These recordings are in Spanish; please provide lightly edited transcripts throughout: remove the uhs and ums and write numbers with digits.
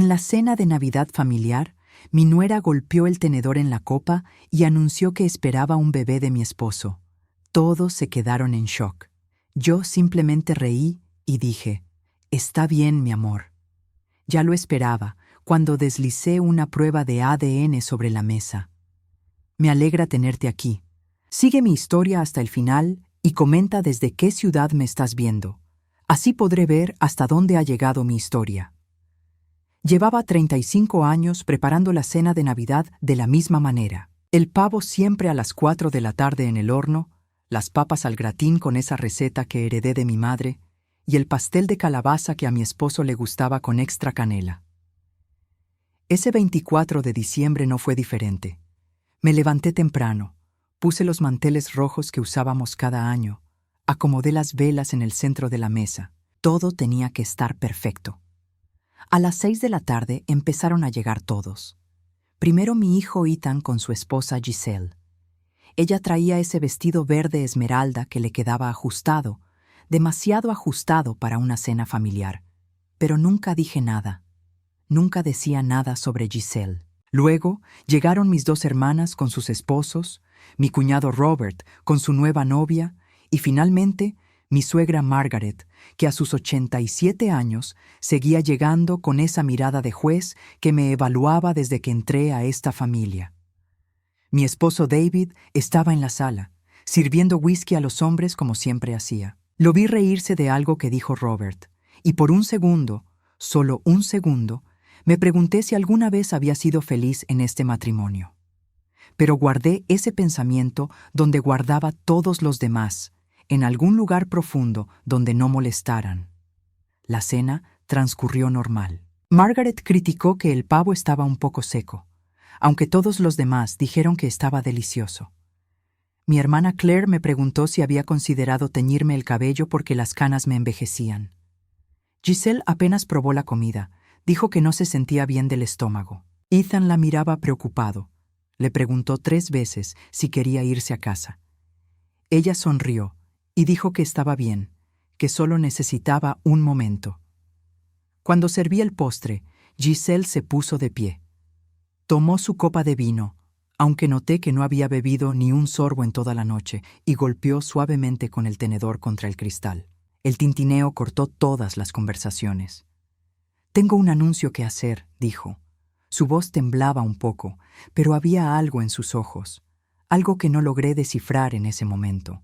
En la cena de Navidad familiar, mi nuera golpeó el tenedor en la copa y anunció que esperaba un bebé de mi esposo. Todos se quedaron en shock. Yo simplemente reí y dije, «Está bien, mi amor». Ya lo esperaba, cuando deslicé una prueba de ADN sobre la mesa. Me alegra tenerte aquí. Sigue mi historia hasta el final y comenta desde qué ciudad me estás viendo. Así podré ver hasta dónde ha llegado mi historia. Llevaba 35 años preparando la cena de Navidad de la misma manera. El pavo siempre a las 4 de la tarde en el horno, las papas al gratín con esa receta que heredé de mi madre, y el pastel de calabaza que a mi esposo le gustaba con extra canela. Ese 24 de diciembre no fue diferente. Me levanté temprano, puse los manteles rojos que usábamos cada año, acomodé las velas en el centro de la mesa. Todo tenía que estar perfecto. A las 6 de la tarde empezaron a llegar todos. Primero mi hijo Ethan con su esposa Giselle. Ella traía ese vestido verde esmeralda que le quedaba ajustado, demasiado ajustado para una cena familiar. Pero nunca dije nada. Nunca decía nada sobre Giselle. Luego llegaron mis 2 hermanas con sus esposos, mi cuñado Robert con su nueva novia y finalmente mi suegra Margaret, que a sus 87 años seguía llegando con esa mirada de juez que me evaluaba desde que entré a esta familia. Mi esposo David estaba en la sala, sirviendo whisky a los hombres como siempre hacía. Lo vi reírse de algo que dijo Robert, y por un segundo, solo un segundo, me pregunté si alguna vez había sido feliz en este matrimonio. Pero guardé ese pensamiento donde guardaba todos los demás, en algún lugar profundo donde no molestaran. La cena transcurrió normal. Margaret criticó que el pavo estaba un poco seco, aunque todos los demás dijeron que estaba delicioso. Mi hermana Claire me preguntó si había considerado teñirme el cabello porque las canas me envejecían. Giselle apenas probó la comida. Dijo que no se sentía bien del estómago. Ethan la miraba preocupado. Le preguntó 3 veces si quería irse a casa. Ella sonrió y dijo que estaba bien, que solo necesitaba un momento. Cuando serví el postre, Giselle se puso de pie. Tomó su copa de vino, aunque noté que no había bebido ni un sorbo en toda la noche, y golpeó suavemente con el tenedor contra el cristal. El tintineo cortó todas las conversaciones. «Tengo un anuncio que hacer», dijo. Su voz temblaba un poco, pero había algo en sus ojos, algo que no logré descifrar en ese momento.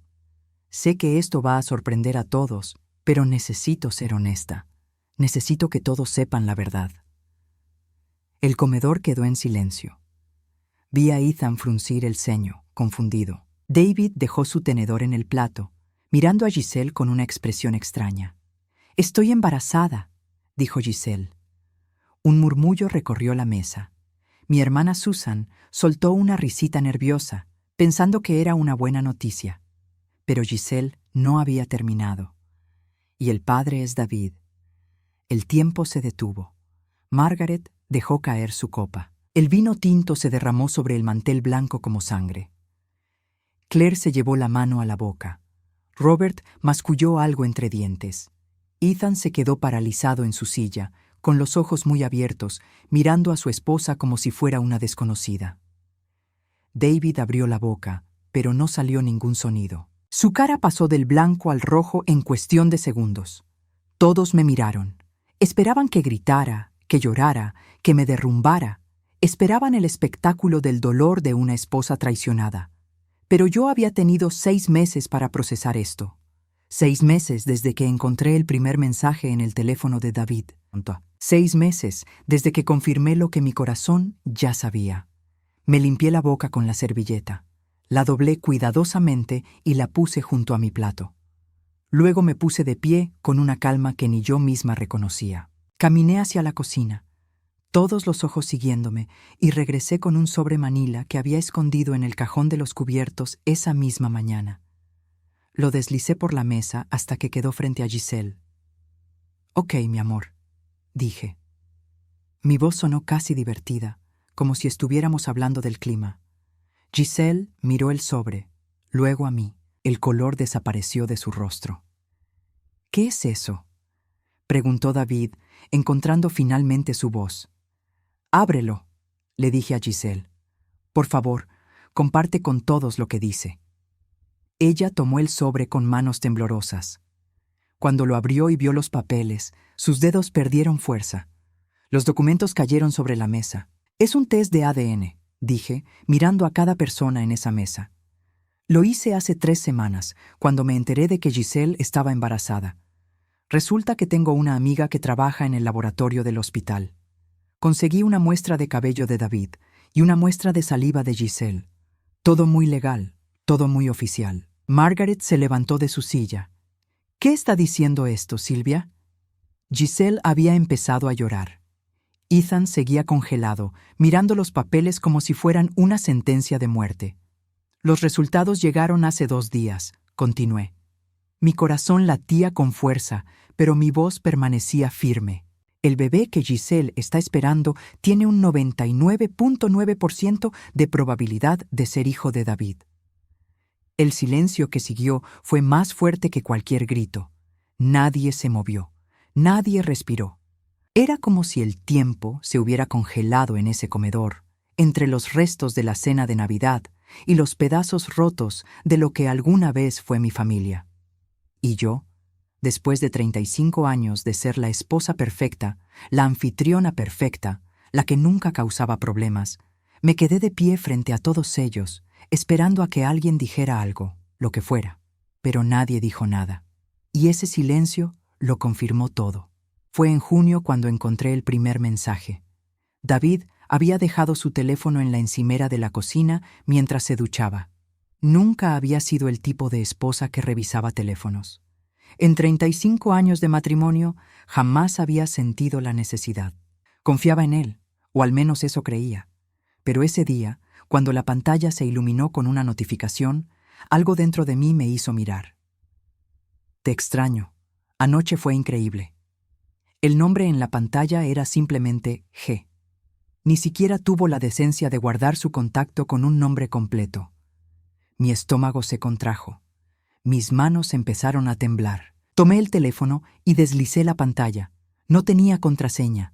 Sé que esto va a sorprender a todos, pero necesito ser honesta. Necesito que todos sepan la verdad. El comedor quedó en silencio. Vi a Ethan fruncir el ceño, confundido. David dejó su tenedor en el plato, mirando a Giselle con una expresión extraña. «Estoy embarazada», dijo Giselle. Un murmullo recorrió la mesa. Mi hermana Susan soltó una risita nerviosa, pensando que era una buena noticia. Pero Giselle no había terminado. «Y el padre es David». El tiempo se detuvo. Margaret dejó caer su copa. El vino tinto se derramó sobre el mantel blanco como sangre. Claire se llevó la mano a la boca. Robert masculló algo entre dientes. Ethan se quedó paralizado en su silla, con los ojos muy abiertos, mirando a su esposa como si fuera una desconocida. David abrió la boca, pero no salió ningún sonido. Su cara pasó del blanco al rojo en cuestión de segundos. Todos me miraron. Esperaban que gritara, que llorara, que me derrumbara. Esperaban el espectáculo del dolor de una esposa traicionada. Pero yo había tenido 6 meses para procesar esto. 6 meses desde que encontré el primer mensaje en el teléfono de David. 6 meses desde que confirmé lo que mi corazón ya sabía. Me limpié la boca con la servilleta. La doblé cuidadosamente y la puse junto a mi plato. Luego me puse de pie con una calma que ni yo misma reconocía. Caminé hacia la cocina, todos los ojos siguiéndome, y regresé con un sobre manila que había escondido en el cajón de los cubiertos esa misma mañana. Lo deslicé por la mesa hasta que quedó frente a Giselle. «Ok, mi amor», dije. Mi voz sonó casi divertida, como si estuviéramos hablando del clima. Giselle miró el sobre, luego a mí. El color desapareció de su rostro. «¿Qué es eso?», preguntó David, encontrando finalmente su voz. Ábrelo, le dije a Giselle. Por favor, comparte con todos lo que dice. Ella tomó el sobre con manos temblorosas. Cuando lo abrió y vio los papeles, sus dedos perdieron fuerza. Los documentos cayeron sobre la mesa. Es un test de ADN, dije, mirando a cada persona en esa mesa. Lo hice hace 3 semanas, cuando me enteré de que Giselle estaba embarazada. Resulta que tengo una amiga que trabaja en el laboratorio del hospital. Conseguí una muestra de cabello de David y una muestra de saliva de Giselle. Todo muy legal, todo muy oficial. Margaret se levantó de su silla. ¿Qué está diciendo esto, Silvia? Giselle había empezado a llorar. Ethan seguía congelado, mirando los papeles como si fueran una sentencia de muerte. Los resultados llegaron hace 2 días, continué. Mi corazón latía con fuerza, pero mi voz permanecía firme. El bebé que Giselle está esperando tiene un 99.9% de probabilidad de ser hijo de David. El silencio que siguió fue más fuerte que cualquier grito. Nadie se movió, nadie respiró. Era como si el tiempo se hubiera congelado en ese comedor, entre los restos de la cena de Navidad y los pedazos rotos de lo que alguna vez fue mi familia. Y yo, después de 35 años de ser la esposa perfecta, la anfitriona perfecta, la que nunca causaba problemas, me quedé de pie frente a todos ellos, esperando a que alguien dijera algo, lo que fuera. Pero nadie dijo nada. Y ese silencio lo confirmó todo. Fue en junio cuando encontré el primer mensaje. David había dejado su teléfono en la encimera de la cocina mientras se duchaba. Nunca había sido el tipo de esposa que revisaba teléfonos. En 35 años de matrimonio, jamás había sentido la necesidad. Confiaba en él, o al menos eso creía. Pero ese día, cuando la pantalla se iluminó con una notificación, algo dentro de mí me hizo mirar. Te extraño. Anoche fue increíble. El nombre en la pantalla era simplemente G. Ni siquiera tuvo la decencia de guardar su contacto con un nombre completo. Mi estómago se contrajo. Mis manos empezaron a temblar. Tomé el teléfono y deslicé la pantalla. No tenía contraseña.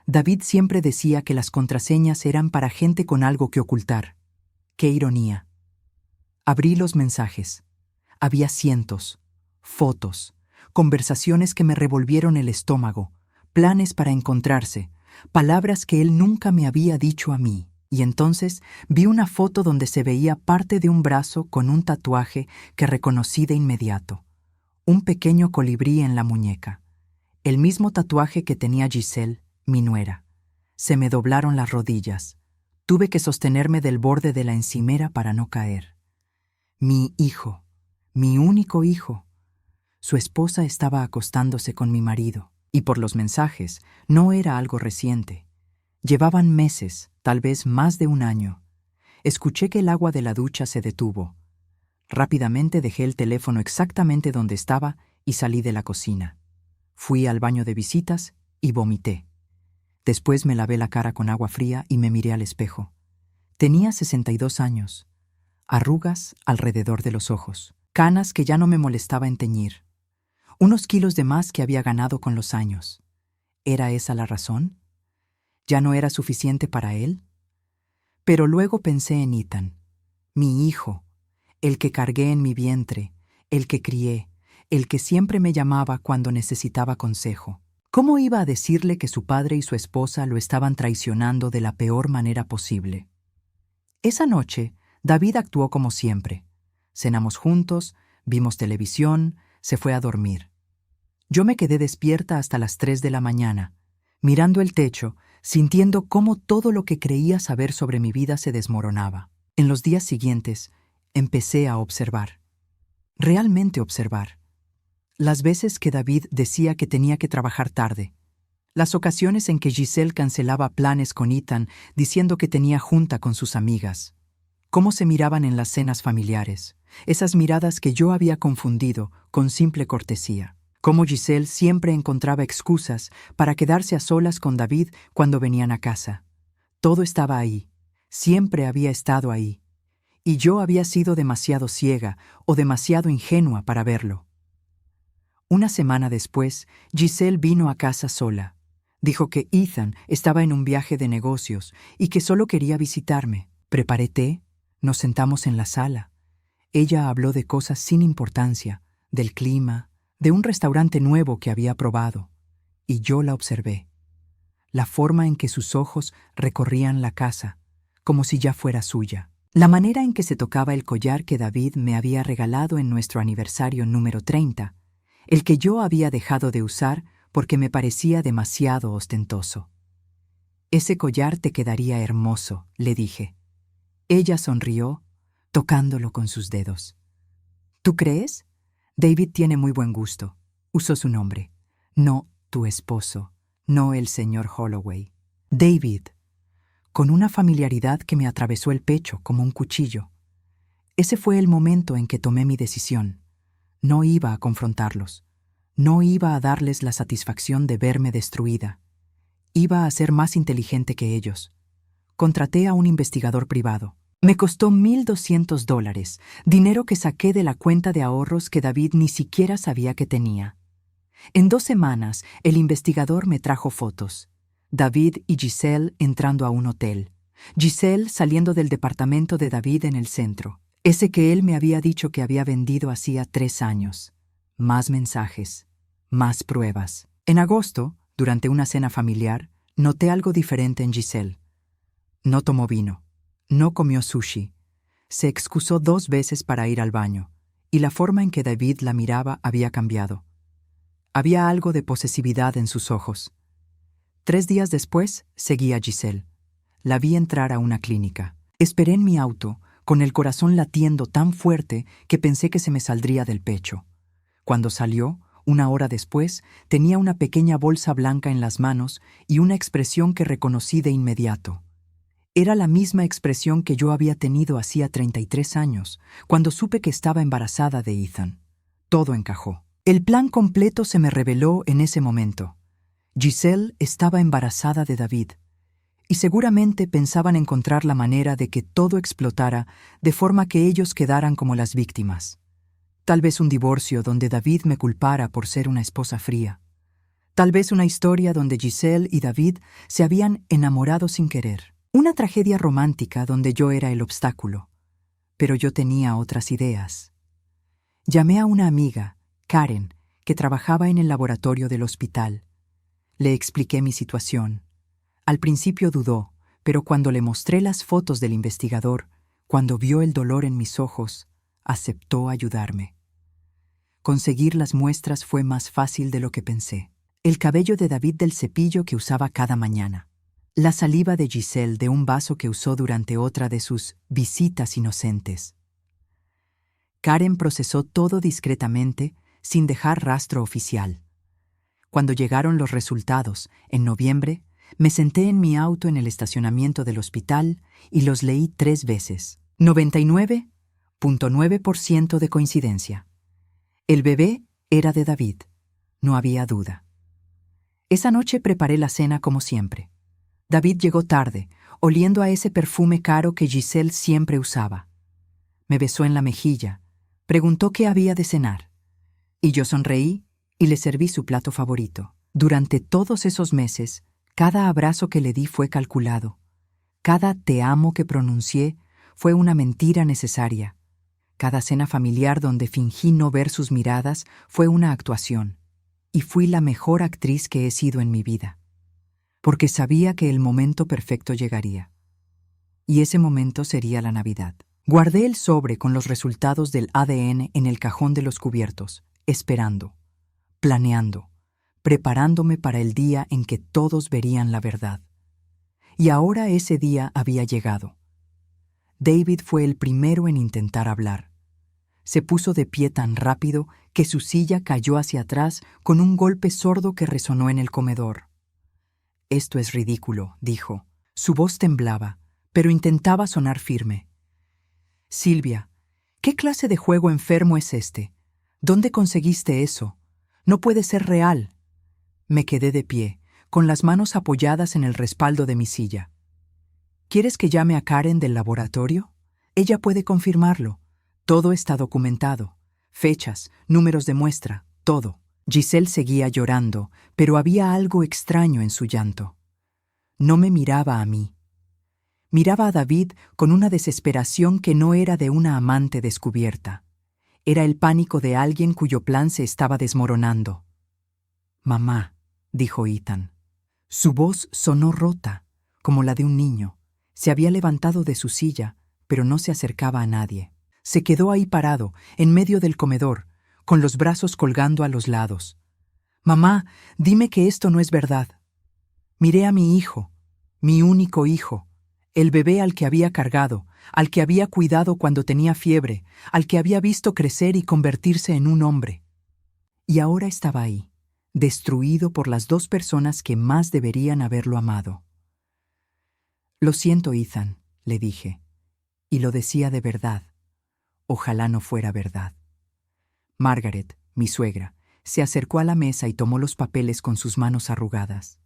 David siempre decía que las contraseñas eran para gente con algo que ocultar. ¡Qué ironía! Abrí los mensajes. Había cientos, fotos, conversaciones que me revolvieron el estómago, planes para encontrarse, palabras que él nunca me había dicho a mí. Y entonces vi una foto donde se veía parte de un brazo con un tatuaje que reconocí de inmediato. Un pequeño colibrí en la muñeca. El mismo tatuaje que tenía Giselle, mi nuera. Se me doblaron las rodillas. Tuve que sostenerme del borde de la encimera para no caer. Mi hijo, mi único hijo. Su esposa estaba acostándose con mi marido, y por los mensajes no era algo reciente. Llevaban meses, tal vez más de 1 año. Escuché que el agua de la ducha se detuvo. Rápidamente dejé el teléfono exactamente donde estaba y salí de la cocina. Fui al baño de visitas y vomité. Después me lavé la cara con agua fría y me miré al espejo. Tenía 62 años. Arrugas alrededor de los ojos. Canas que ya no me molestaba en teñir. Unos kilos de más que había ganado con los años. ¿Era esa la razón? ¿Ya no era suficiente para él? Pero luego pensé en Ethan, mi hijo, el que cargué en mi vientre, el que crié, el que siempre me llamaba cuando necesitaba consejo. ¿Cómo iba a decirle que su padre y su esposa lo estaban traicionando de la peor manera posible? Esa noche, David actuó como siempre. Cenamos juntos, vimos televisión, se fue a dormir. Yo me quedé despierta hasta las 3 de la mañana, mirando el techo, sintiendo cómo todo lo que creía saber sobre mi vida se desmoronaba. En los días siguientes, empecé a observar. Realmente observar. Las veces que David decía que tenía que trabajar tarde. Las ocasiones en que Giselle cancelaba planes con Ethan diciendo que tenía junta con sus amigas. Cómo se miraban en las cenas familiares. Esas miradas que yo había confundido con simple cortesía. Cómo Giselle siempre encontraba excusas para quedarse a solas con David cuando venían a casa. Todo estaba ahí. Siempre había estado ahí. Y yo había sido demasiado ciega o demasiado ingenua para verlo. Una semana después, Giselle vino a casa sola. Dijo que Ethan estaba en un viaje de negocios y que solo quería visitarme. Preparé té, nos sentamos en la sala. Ella habló de cosas sin importancia, del clima, de un restaurante nuevo que había probado, y yo la observé. La forma en que sus ojos recorrían la casa, como si ya fuera suya. La manera en que se tocaba el collar que David me había regalado en nuestro aniversario número 30, el que yo había dejado de usar porque me parecía demasiado ostentoso. «Ese collar te quedaría hermoso», le dije. Ella sonrió, tocándolo con sus dedos. «¿Tú crees? David tiene muy buen gusto», usó su nombre. «No tu esposo, no el señor Holloway. David», con una familiaridad que me atravesó el pecho como un cuchillo. Ese fue el momento en que tomé mi decisión. No iba a confrontarlos. No iba a darles la satisfacción de verme destruida. Iba a ser más inteligente que ellos. Contraté a un investigador privado. Me costó $1,200, dinero que saqué de la cuenta de ahorros que David ni siquiera sabía que tenía. En 2 semanas, el investigador me trajo fotos. David y Giselle entrando a un hotel. Giselle saliendo del departamento de David en el centro, ese que él me había dicho que había vendido hacía 3 años. Más mensajes, más pruebas. En agosto, durante una cena familiar, noté algo diferente en Giselle. No tomó vino, no comió sushi, se excusó 2 veces para ir al baño, y la forma en que David la miraba había cambiado. Había algo de posesividad en sus ojos. 3 días después, seguí a Giselle. La vi entrar a una clínica. Esperé en mi auto, con el corazón latiendo tan fuerte que pensé que se me saldría del pecho. Cuando salió, 1 hora después, tenía una pequeña bolsa blanca en las manos y una expresión que reconocí de inmediato. Era la misma expresión que yo había tenido hacía 33 años, cuando supe que estaba embarazada de Ethan. Todo encajó. El plan completo se me reveló en ese momento. Giselle estaba embarazada de David, y seguramente pensaban encontrar la manera de que todo explotara de forma que ellos quedaran como las víctimas. Tal vez un divorcio donde David me culpara por ser una esposa fría. Tal vez una historia donde Giselle y David se habían enamorado sin querer. Una tragedia romántica donde yo era el obstáculo. Pero yo tenía otras ideas. Llamé a una amiga, Karen, que trabajaba en el laboratorio del hospital. Le expliqué mi situación. Al principio dudó, pero cuando le mostré las fotos del investigador, cuando vio el dolor en mis ojos, aceptó ayudarme. Conseguir las muestras fue más fácil de lo que pensé. El cabello de David del cepillo que usaba cada mañana. La saliva de Giselle de un vaso que usó durante otra de sus visitas inocentes. Karen procesó todo discretamente, sin dejar rastro oficial. Cuando llegaron los resultados, en noviembre, me senté en mi auto en el estacionamiento del hospital y los leí 3 veces. 99.9% de coincidencia. El bebé era de David. No había duda. Esa noche preparé la cena como siempre. David llegó tarde, oliendo a ese perfume caro que Giselle siempre usaba. Me besó en la mejilla, preguntó qué había de cenar. Y yo sonreí y le serví su plato favorito. Durante todos esos meses, cada abrazo que le di fue calculado. Cada te amo que pronuncié fue una mentira necesaria. Cada cena familiar donde fingí no ver sus miradas fue una actuación. Y fui la mejor actriz que he sido en mi vida. Porque sabía que el momento perfecto llegaría. Y ese momento sería la Navidad. Guardé el sobre con los resultados del ADN en el cajón de los cubiertos, esperando, planeando, preparándome para el día en que todos verían la verdad. Y ahora ese día había llegado. David fue el primero en intentar hablar. Se puso de pie tan rápido que su silla cayó hacia atrás con un golpe sordo que resonó en el comedor. «Esto es ridículo», dijo. Su voz temblaba, pero intentaba sonar firme. «Silvia, ¿qué clase de juego enfermo es este? ¿Dónde conseguiste eso? No puede ser real». Me quedé de pie, con las manos apoyadas en el respaldo de mi silla. «¿Quieres que llame a Karen del laboratorio? Ella puede confirmarlo. Todo está documentado. Fechas, números de muestra, todo. Giselle seguía llorando, pero había algo extraño en su llanto. No me miraba a mí. Miraba a David con una desesperación que no era de una amante descubierta. Era el pánico de alguien cuyo plan se estaba desmoronando. «Mamá», dijo Ethan. Su voz sonó rota, como la de un niño. Se había levantado de su silla, pero no se acercaba a nadie. Se quedó ahí parado, en medio del comedor, con los brazos colgando a los lados. «Mamá, dime que esto no es verdad». Miré a mi hijo, mi único hijo, el bebé al que había cargado, al que había cuidado cuando tenía fiebre, al que había visto crecer y convertirse en un hombre. Y ahora estaba ahí, destruido por las dos personas que más deberían haberlo amado. «Lo siento, Ethan», le dije, y lo decía de verdad. Ojalá no fuera verdad. Margaret, mi suegra, se acercó a la mesa y tomó los papeles con sus manos arrugadas.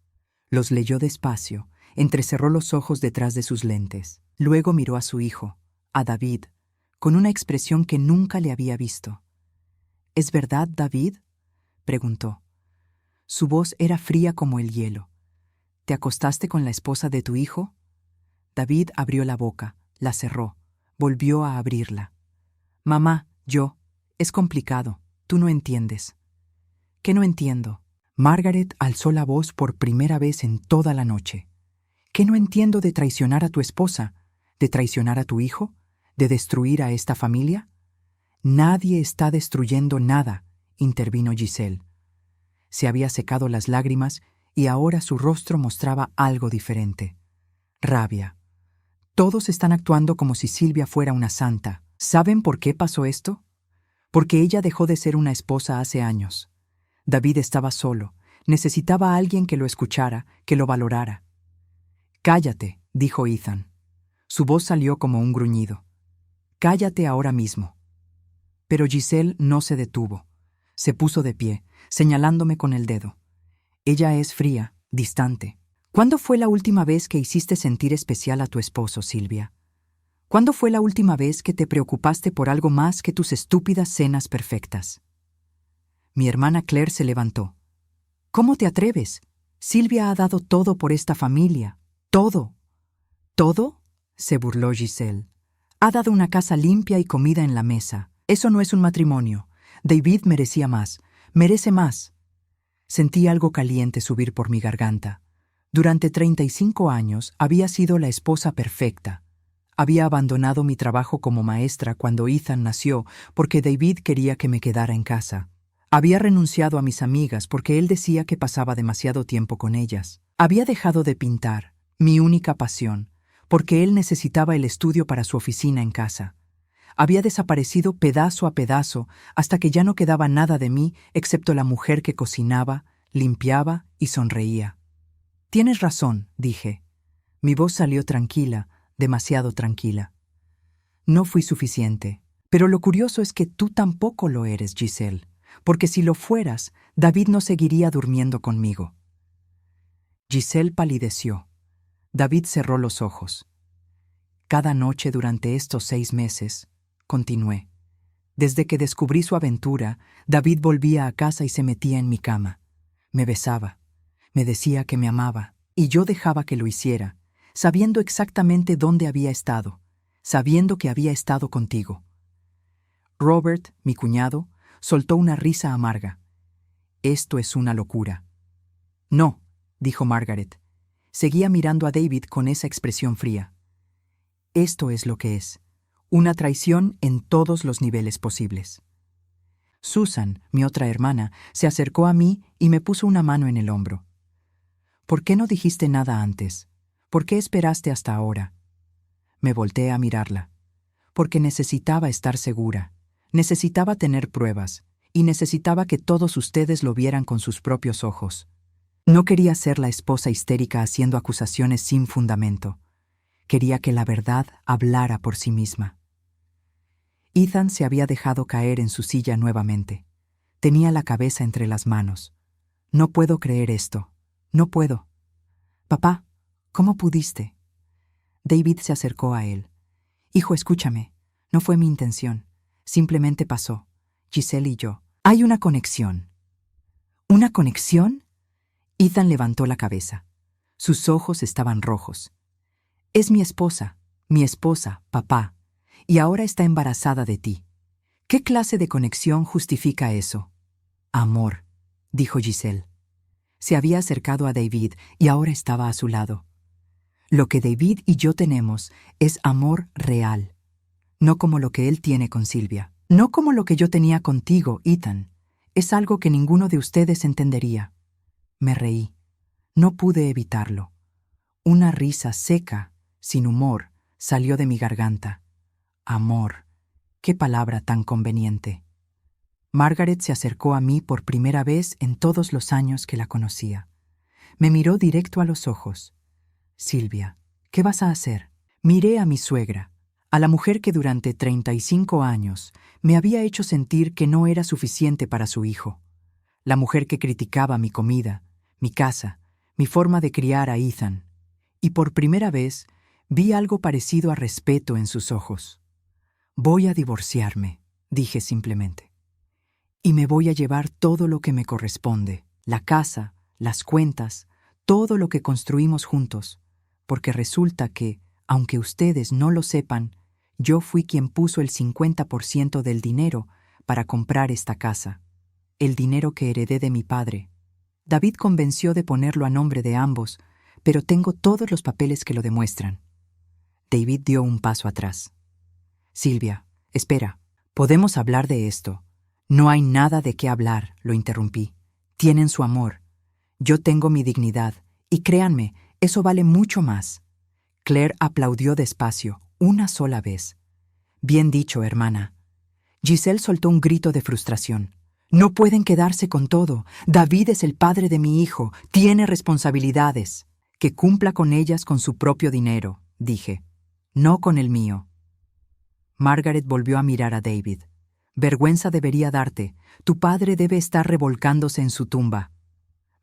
Los leyó despacio, entrecerró los ojos detrás de sus lentes. Luego miró a su hijo, a David, con una expresión que nunca le había visto. «¿Es verdad, David?», preguntó. Su voz era fría como el hielo. «¿Te acostaste con la esposa de tu hijo?». David abrió la boca, la cerró, volvió a abrirla. «Mamá, es complicado, tú no entiendes». «¿Qué no entiendo?». Margaret alzó la voz por primera vez en toda la noche. «¿Qué no entiendo de traicionar a tu esposa? ¿De traicionar a tu hijo? ¿De destruir a esta familia?». «Nadie está destruyendo nada», intervino Giselle. Se había secado las lágrimas y ahora su rostro mostraba algo diferente. Rabia. «Todos están actuando como si Silvia fuera una santa. ¿Saben por qué pasó esto? Porque ella dejó de ser una esposa hace años. David estaba solo, necesitaba a alguien que lo escuchara, que lo valorara». «Cállate», dijo Ethan. Su voz salió como un gruñido. «Cállate ahora mismo». Pero Giselle no se detuvo. Se puso de pie, señalándome con el dedo. Ella es fría, distante. «¿Cuándo fue la última vez que hiciste sentir especial a tu esposo, Silvia? ¿Cuándo fue la última vez que te preocupaste por algo más que tus estúpidas cenas perfectas?». Mi hermana Claire se levantó. «¿Cómo te atreves? Silvia ha dado todo por esta familia. Todo». «¿Todo?», se burló Giselle. «Ha dado una casa limpia y comida en la mesa. Eso no es un matrimonio. David merecía más. Merece más». Sentí algo caliente subir por mi garganta. Durante 35 años había sido la esposa perfecta. Había abandonado mi trabajo como maestra cuando Ethan nació porque David quería que me quedara en casa. Había renunciado a mis amigas porque él decía que pasaba demasiado tiempo con ellas. Había dejado de pintar, mi única pasión, porque él necesitaba el estudio para su oficina en casa. Había desaparecido pedazo a pedazo hasta que ya no quedaba nada de mí excepto la mujer que cocinaba, limpiaba y sonreía. «Tienes razón», dije. Mi voz salió tranquila, demasiado tranquila. «No fui suficiente, pero lo curioso es que tú tampoco lo eres, Giselle, porque si lo fueras, David no seguiría durmiendo conmigo». Giselle palideció. David cerró los ojos. «Cada noche durante estos 6 meses», continué, «desde que descubrí su aventura, David volvía a casa y se metía en mi cama. Me besaba, me decía que me amaba, y yo dejaba que lo hiciera, sabiendo exactamente dónde había estado, sabiendo que había estado contigo». Robert, mi cuñado, soltó una risa amarga. «Esto es una locura». «No», dijo Margaret. Seguía mirando a David con esa expresión fría. «Esto es lo que es. Una traición en todos los niveles posibles». Susan, mi otra hermana, se acercó a mí y me puso una mano en el hombro. «¿Por qué no dijiste nada antes? ¿Por qué esperaste hasta ahora?». Me volteé a mirarla. Porque necesitaba estar segura. Necesitaba tener pruebas. Y necesitaba que todos ustedes lo vieran con sus propios ojos. No quería ser la esposa histérica haciendo acusaciones sin fundamento. Quería que la verdad hablara por sí misma. Ethan se había dejado caer en su silla nuevamente. Tenía la cabeza entre las manos. «No puedo creer esto. No puedo». «Papá, ¿cómo pudiste?». David se acercó a él. «Hijo, escúchame. No fue mi intención. Simplemente pasó. Giselle y yo. Hay una conexión». ¿Una conexión? Ethan levantó la cabeza. Sus ojos estaban rojos. Es mi esposa, papá, y ahora está embarazada de ti. ¿Qué clase de conexión justifica eso? Amor, dijo Giselle. Se había acercado a David y ahora estaba a su lado. Lo que David y yo tenemos es amor real, no como lo que él tiene con Silvia, no como lo que yo tenía contigo, Ethan. Es algo que ninguno de ustedes entendería. Me reí. No pude evitarlo. Una risa seca, sin humor, salió de mi garganta. Amor. Qué palabra tan conveniente. Margaret se acercó a mí por primera vez en todos los años que la conocía. Me miró directo a los ojos. Silvia, ¿qué vas a hacer? Miré a mi suegra, a la mujer que durante 35 años me había hecho sentir que no era suficiente para su hijo. La mujer que criticaba mi comida, mi casa, mi forma de criar a Ethan. Y por primera vez vi algo parecido a respeto en sus ojos. Voy a divorciarme, dije simplemente. Y me voy a llevar todo lo que me corresponde, la casa, las cuentas, todo lo que construimos juntos, porque resulta que, aunque ustedes no lo sepan, yo fui quien puso el 50% del dinero para comprar esta casa, el dinero que heredé de mi padre. David convenció de ponerlo a nombre de ambos, pero tengo todos los papeles que lo demuestran. David dio un paso atrás. Silvia, espera, podemos hablar de esto. No hay nada de qué hablar, lo interrumpí. Tienen su amor. Yo tengo mi dignidad, y créanme, eso vale mucho más. Claire aplaudió despacio, una sola vez. Bien dicho, hermana. Giselle soltó un grito de frustración. No pueden quedarse con todo. David es el padre de mi hijo, tiene responsabilidades. Que cumpla con ellas con su propio dinero, dije. No con el mío. Margaret volvió a mirar a David. Vergüenza debería darte. Tu padre debe estar revolcándose en su tumba.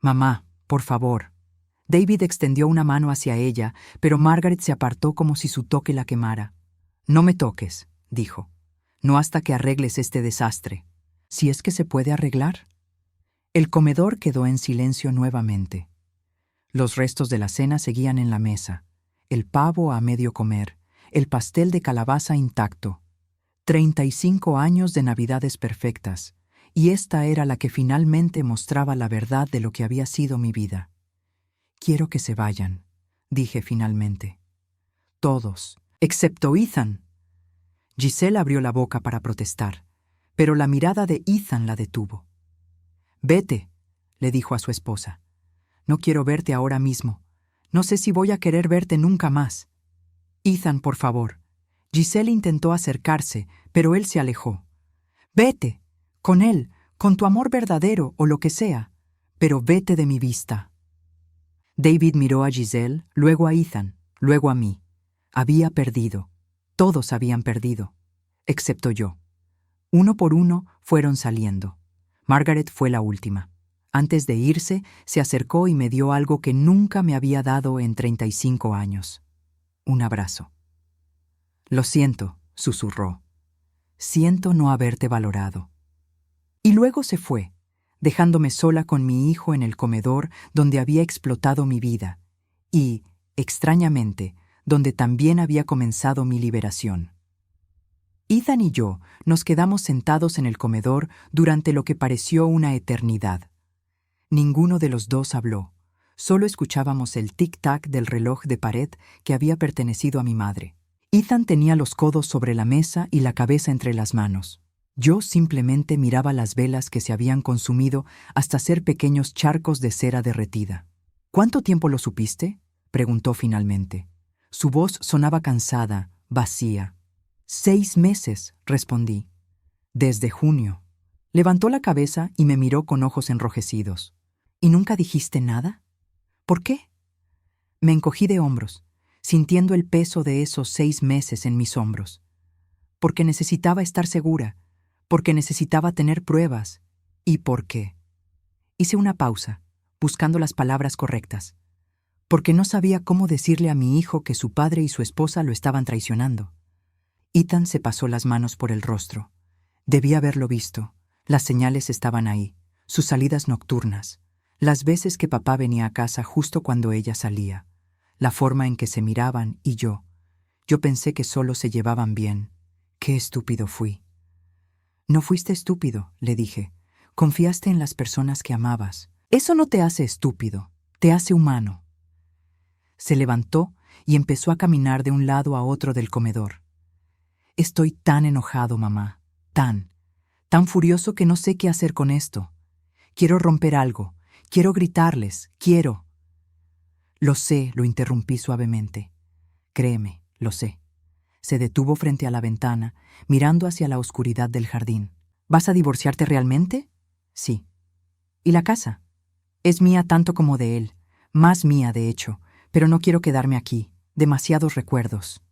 Mamá, por favor. David extendió una mano hacia ella, pero Margaret se apartó como si su toque la quemara. No me toques, dijo. No hasta que arregles este desastre. Si es que se puede arreglar. El comedor quedó en silencio nuevamente. Los restos de la cena seguían en la mesa. El pavo a medio comer, el pastel de calabaza intacto. 35 años de navidades perfectas, y esta era la que finalmente mostraba la verdad de lo que había sido mi vida. Quiero que se vayan, dije finalmente. Todos, excepto Ethan. Giselle abrió la boca para protestar, pero la mirada de Ethan la detuvo. Vete, le dijo a su esposa. No quiero verte ahora mismo. No sé si voy a querer verte nunca más. Ethan, por favor. Giselle intentó acercarse, pero él se alejó. Vete, con él, con tu amor verdadero o lo que sea, pero vete de mi vista. David miró a Giselle, luego a Ethan, luego a mí. Había perdido. Todos habían perdido, excepto yo. Uno por uno fueron saliendo. Margaret fue la última. Antes de irse, se acercó y me dio algo que nunca me había dado en 35 años. Un abrazo. Lo siento, susurró. Siento no haberte valorado. Y luego se fue, dejándome sola con mi hijo en el comedor donde había explotado mi vida y, extrañamente, donde también había comenzado mi liberación. Ethan y yo nos quedamos sentados en el comedor durante lo que pareció una eternidad. Ninguno de los dos habló. Solo escuchábamos el tic-tac del reloj de pared que había pertenecido a mi madre. Ethan tenía los codos sobre la mesa y la cabeza entre las manos. Yo simplemente miraba las velas que se habían consumido hasta ser pequeños charcos de cera derretida. ¿Cuánto tiempo lo supiste?, preguntó finalmente. Su voz sonaba cansada, vacía. 6 meses, respondí. Desde junio. Levantó la cabeza y me miró con ojos enrojecidos. ¿Y nunca dijiste nada? ¿Por qué? Me encogí de hombros, sintiendo el peso de esos 6 meses en mis hombros. Porque necesitaba estar segura, porque necesitaba tener pruebas. ¿Y por qué? Hice una pausa, buscando las palabras correctas. Porque no sabía cómo decirle a mi hijo que su padre y su esposa lo estaban traicionando. Ethan se pasó las manos por el rostro. Debí haberlo visto. Las señales estaban ahí. sus salidas nocturnas, las veces que papá venía a casa justo cuando ella salía, la forma en que se miraban y yo. Yo pensé que solo se llevaban bien. Qué estúpido fui. No fuiste estúpido, le dije. Confiaste en las personas que amabas. Eso no te hace estúpido, te hace humano. Se levantó y empezó a caminar de un lado a otro del comedor. Estoy tan enojado, mamá, tan furioso que no sé qué hacer con esto. Quiero romper algo, quiero gritarles, quiero. Lo sé, lo interrumpí suavemente. Créeme, lo sé. Se detuvo frente a la ventana, mirando hacia la oscuridad del jardín. ¿Vas a divorciarte realmente? Sí. ¿Y la casa? Es mía tanto como de él, más mía de hecho, pero no quiero quedarme aquí, demasiados recuerdos.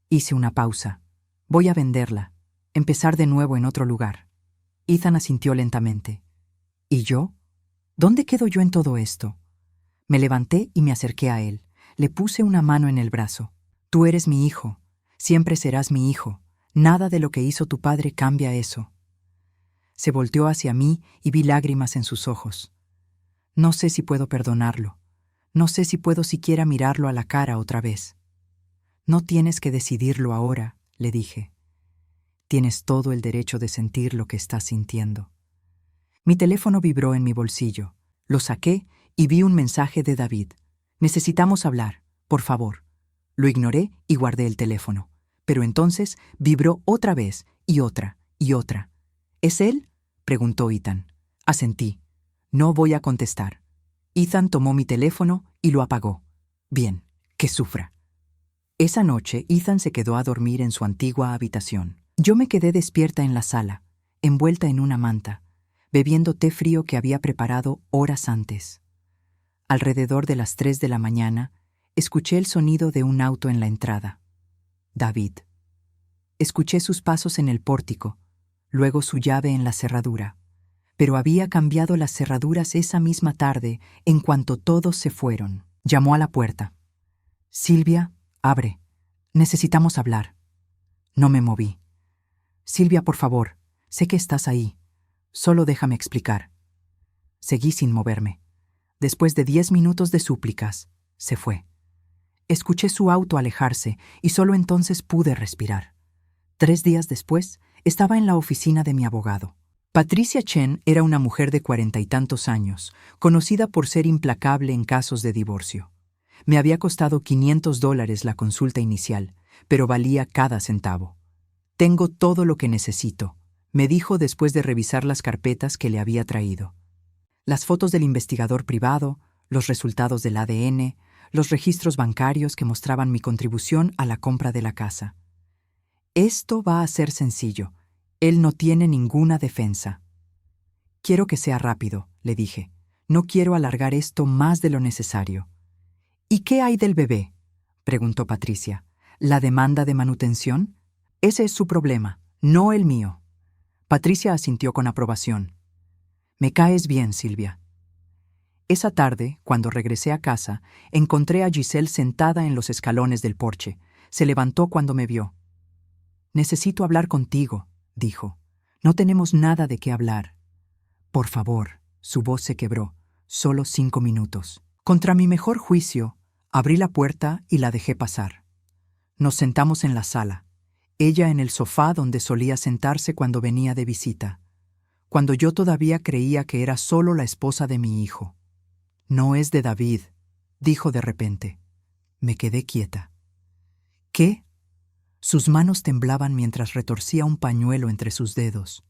Hice una pausa. Voy a venderla, empezar de nuevo en otro lugar. Ethan asintió lentamente. ¿Y yo? ¿Dónde quedo yo en todo esto? Me levanté y me acerqué a él. Le puse una mano en el brazo. Tú eres mi hijo. Siempre serás mi hijo. Nada de lo que hizo tu padre cambia eso. Se volteó hacia mí y vi lágrimas en sus ojos. No sé si puedo perdonarlo. No sé si puedo siquiera mirarlo a la cara otra vez. No tienes que decidirlo ahora, le dije. Tienes todo el derecho de sentir lo que estás sintiendo. Mi teléfono vibró en mi bolsillo. Lo saqué y vi un mensaje de David. Necesitamos hablar, por favor. Lo ignoré y guardé el teléfono. Pero entonces vibró otra vez y otra y otra. ¿Es él?, preguntó Ethan. Asentí. No voy a contestar. Ethan tomó mi teléfono y lo apagó. Bien, que sufra. Esa noche Ethan se quedó a dormir en su antigua habitación. Yo me quedé despierta en la sala, envuelta en una manta, bebiendo té frío que había preparado horas antes. Alrededor de las 3 de la mañana, escuché el sonido de un auto en la entrada. David. Escuché sus pasos en el pórtico, luego su llave en la cerradura. Pero había cambiado las cerraduras esa misma tarde en cuanto todos se fueron. Llamó a la puerta. Silvia, abre. Necesitamos hablar. No me moví. Silvia, por favor, sé que estás ahí. Solo déjame explicar. Seguí sin moverme. Después de 10 minutos de súplicas, se fue. Escuché su auto alejarse y solo entonces pude respirar. 3 días después, estaba en la oficina de mi abogado. Patricia Chen era una mujer de 40 y tantos años, conocida por ser implacable en casos de divorcio. Me había costado $500 la consulta inicial, pero valía cada centavo. Tengo todo lo que necesito, me dijo después de revisar las carpetas que le había traído. Las fotos del investigador privado, los resultados del ADN, los registros bancarios que mostraban mi contribución a la compra de la casa. Esto va a ser sencillo. Él no tiene ninguna defensa. Quiero que sea rápido, le dije. No quiero alargar esto más de lo necesario. ¿Y qué hay del bebé?, preguntó Patricia. ¿La demanda de manutención? Ese es su problema, no el mío. Patricia asintió con aprobación. Me caes bien, Silvia. Esa tarde, cuando regresé a casa, encontré a Giselle sentada en los escalones del porche. Se levantó cuando me vio. Necesito hablar contigo, dijo. No tenemos nada de qué hablar. Por favor, su voz se quebró. Solo 5 minutos. Contra mi mejor juicio, abrí la puerta y la dejé pasar. Nos sentamos en la sala. Ella en el sofá donde solía sentarse cuando venía de visita, cuando yo todavía creía que era solo la esposa de mi hijo. No es de David, dijo de repente. Me quedé quieta. ¿Qué? Sus manos temblaban mientras retorcía un pañuelo entre sus dedos.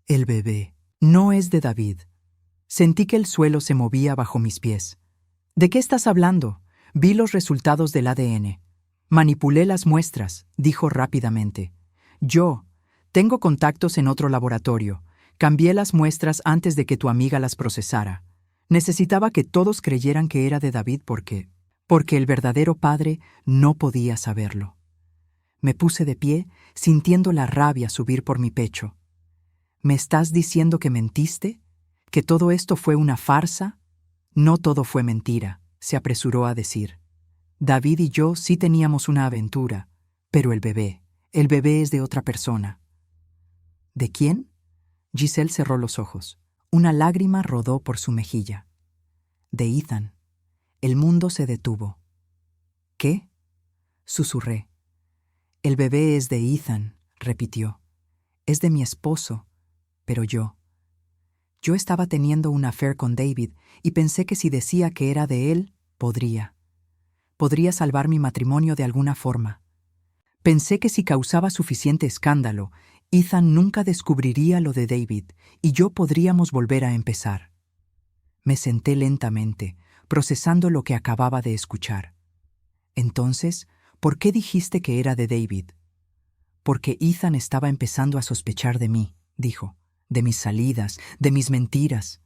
El bebé. No es de David. Sentí que el suelo se movía bajo mis pies. ¿De qué estás hablando? Vi los resultados del ADN. Manipulé las muestras, dijo rápidamente. Yo tengo contactos en otro laboratorio. Cambié las muestras antes de que tu amiga las procesara. Necesitaba que todos creyeran que era de David porque el verdadero padre no podía saberlo. Me puse de pie, sintiendo la rabia subir por mi pecho. ¿Me estás diciendo que mentiste? ¿Que todo esto fue una farsa? No todo fue mentira, se apresuró a decir. David y yo sí teníamos una aventura, pero el bebé es de otra persona. ¿De quién? Giselle cerró los ojos. Una lágrima rodó por su mejilla. De Ethan. El mundo se detuvo. ¿Qué? Susurré. El bebé es de Ethan, repitió. Es de mi esposo, pero yo. Yo estaba teniendo un affair con David y pensé que si decía que era de él, podría salvar mi matrimonio de alguna forma. Pensé que si causaba suficiente escándalo, Ethan nunca descubriría lo de David y yo podríamos volver a empezar. Me senté lentamente, procesando lo que acababa de escuchar. Entonces, ¿por qué dijiste que era de David? Porque Ethan estaba empezando a sospechar de mí, dijo, de mis salidas, de mis mentiras.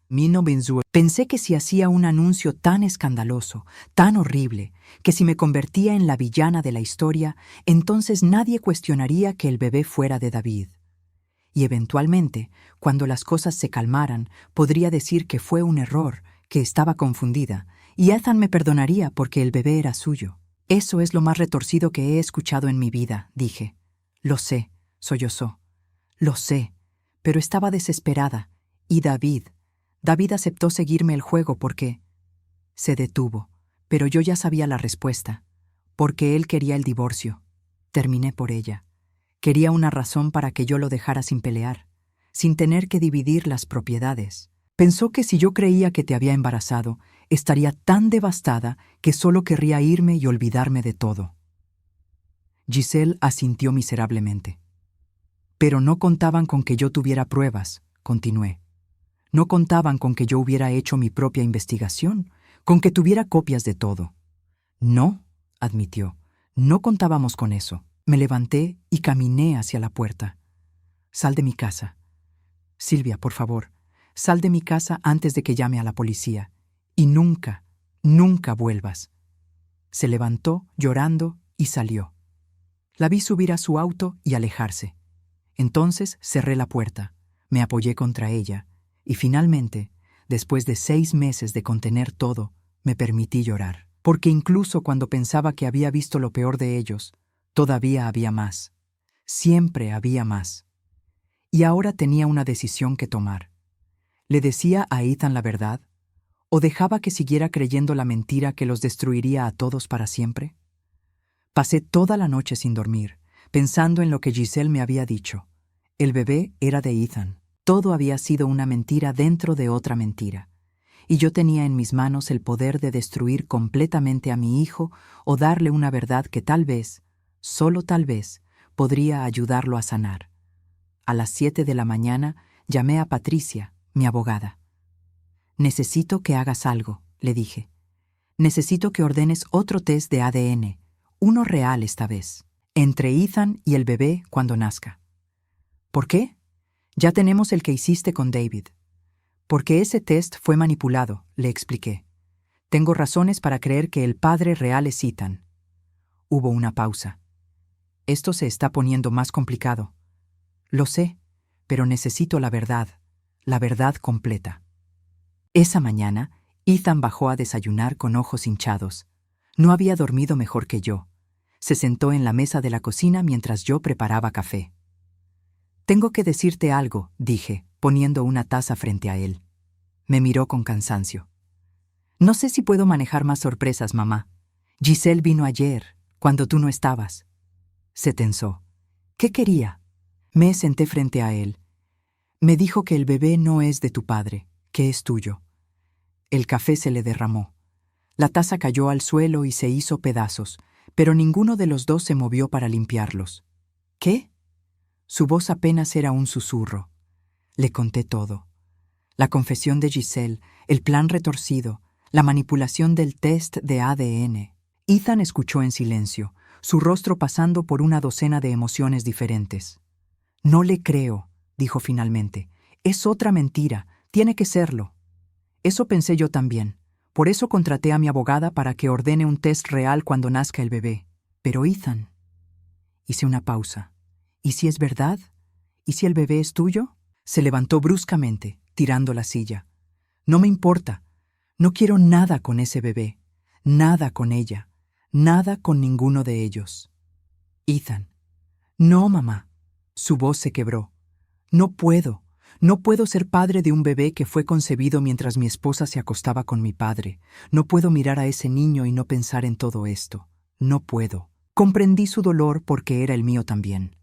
Pensé que si hacía un anuncio tan escandaloso, tan horrible, que si me convertía en la villana de la historia, entonces nadie cuestionaría que el bebé fuera de David. Y eventualmente, cuando las cosas se calmaran, podría decir que fue un error, que estaba confundida, y Ethan me perdonaría porque el bebé era suyo. Eso es lo más retorcido que he escuchado en mi vida, dije. Lo sé, sollozó. Lo sé, pero estaba desesperada. Y David aceptó seguirme el juego porque... Se detuvo, pero yo ya sabía la respuesta. Porque él quería el divorcio. Terminé por ella. Quería una razón para que yo lo dejara sin pelear, sin tener que dividir las propiedades. Pensó que si yo creía que te había embarazado, estaría tan devastada que solo querría irme y olvidarme de todo. Giselle asintió miserablemente. Pero no contaban con que yo tuviera pruebas, continué. No contaban con que yo hubiera hecho mi propia investigación, con que tuviera copias de todo. No, admitió, no contábamos con eso. Me levanté y caminé hacia la puerta. Sal de mi casa. Silvia, por favor, sal de mi casa antes de que llame a la policía. Y nunca, nunca vuelvas. Se levantó, llorando, y salió. La vi subir a su auto y alejarse. Entonces cerré la puerta, me apoyé contra ella, y finalmente, después de 6 meses de contener todo, me permití llorar. Porque incluso cuando pensaba que había visto lo peor de ellos, todavía había más. Siempre había más. Y ahora tenía una decisión que tomar. ¿Le decía a Ethan la verdad? ¿O dejaba que siguiera creyendo la mentira que los destruiría a todos para siempre? Pasé toda la noche sin dormir, pensando en lo que Giselle me había dicho. El bebé era de Ethan. Todo había sido una mentira dentro de otra mentira. Y yo tenía en mis manos el poder de destruir completamente a mi hijo o darle una verdad que tal vez, solo tal vez, podría ayudarlo a sanar. A las 7 de la mañana llamé a Patricia, mi abogada. Necesito que hagas algo, le dije. Necesito que ordenes otro test de ADN, uno real esta vez, entre Ethan y el bebé cuando nazca. ¿Por qué? Ya tenemos el que hiciste con David. Porque ese test fue manipulado, le expliqué. Tengo razones para creer que el padre real es Ethan. Hubo una pausa. Esto se está poniendo más complicado. Lo sé, pero necesito la verdad completa. Esa mañana, Ethan bajó a desayunar con ojos hinchados. No había dormido mejor que yo. Se sentó en la mesa de la cocina mientras yo preparaba café. Tengo que decirte algo, dije, poniendo una taza frente a él. Me miró con cansancio. No sé si puedo manejar más sorpresas, mamá. Giselle vino ayer, cuando tú no estabas. Se tensó. ¿Qué quería? Me senté frente a él. Me dijo que el bebé no es de tu padre, que es tuyo. El café se le derramó. La taza cayó al suelo y se hizo pedazos, pero ninguno de los dos se movió para limpiarlos. ¿Qué? Su voz apenas era un susurro. Le conté todo. La confesión de Giselle, el plan retorcido, la manipulación del test de ADN. Ethan escuchó en silencio, su rostro pasando por una docena de emociones diferentes. No le creo, dijo finalmente. Es otra mentira, tiene que serlo. Eso pensé yo también. Por eso contraté a mi abogada para que ordene un test real cuando nazca el bebé. Pero Ethan... Hice una pausa. ¿Y si es verdad? ¿Y si el bebé es tuyo? Se levantó bruscamente, tirando la silla. No me importa. No quiero nada con ese bebé. Nada con ella. Nada con ninguno de ellos. Ethan. No, mamá. Su voz se quebró. No puedo. No puedo ser padre de un bebé que fue concebido mientras mi esposa se acostaba con mi padre. No puedo mirar a ese niño y no pensar en todo esto. No puedo. Comprendí su dolor porque era el mío también.